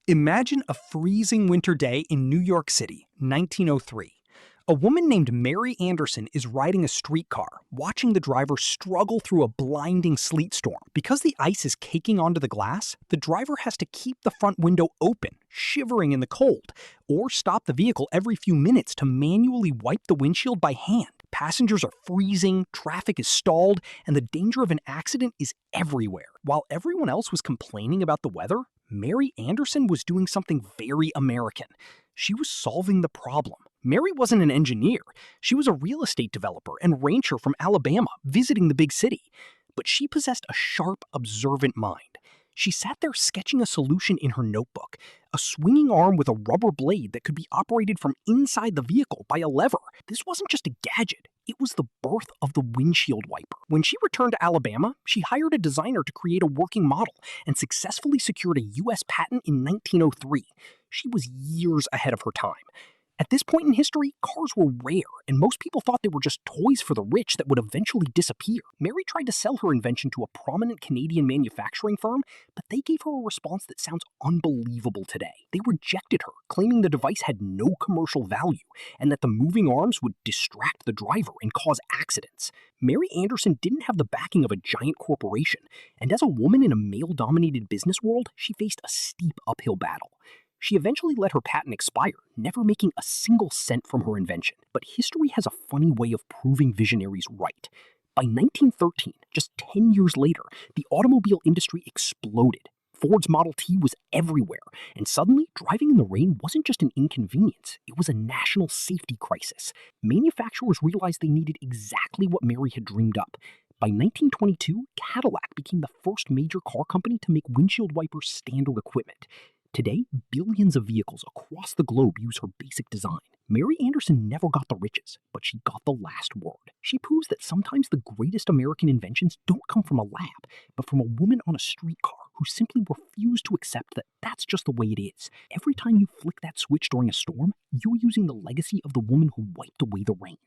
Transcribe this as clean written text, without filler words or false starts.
Imagine a freezing winter day in New York City, 1903. A woman named Mary Anderson is riding a streetcar, watching the driver struggle through a blinding sleet storm. Because the ice is caking onto the glass, the driver has to keep the front window open, shivering in the cold, or stop the vehicle every few minutes to manually wipe the windshield by hand. Passengers are freezing, traffic is stalled, and the danger of an accident is everywhere. While everyone else was complaining about the weather, Mary Anderson was doing something very American. She was solving the problem. Mary wasn't an engineer. She was a real estate developer and rancher from Alabama, visiting the big city. But she possessed a sharp, observant mind. She sat there sketching a solution in her notebook, a swinging arm with a rubber blade that could be operated from inside the vehicle by a lever. This wasn't just a gadget, it was the birth of the windshield wiper. When she returned to Alabama, she hired a designer to create a working model and successfully secured a U.S. patent in 1903. She was years ahead of her time. At this point in history, cars were rare, and most people thought they were just toys for the rich that would eventually disappear. Mary tried to sell her invention to a prominent Canadian manufacturing firm, but they gave her a response that sounds unbelievable today. They rejected her, claiming the device had no commercial value, and that the moving arms would distract the driver and cause accidents. Mary Anderson didn't have the backing of a giant corporation, and as a woman in a male-dominated business world, she faced a steep uphill battle. She eventually let her patent expire, never making a single cent from her invention. But history has a funny way of proving visionaries right. By 1913, just 10 years later, the automobile industry exploded. Ford's Model T was everywhere, and suddenly, driving in the rain wasn't just an inconvenience, it was a national safety crisis. Manufacturers realized they needed exactly what Mary had dreamed up. By 1922, Cadillac became the first major car company to make windshield wipers standard equipment. Today, billions of vehicles across the globe use her basic design. Mary Anderson never got the riches, but she got the last word. She proves that sometimes the greatest American inventions don't come from a lab, but from a woman on a streetcar who simply refused to accept that that's just the way it is. Every time you flick that switch during a storm, you're using the legacy of the woman who wiped away the rain.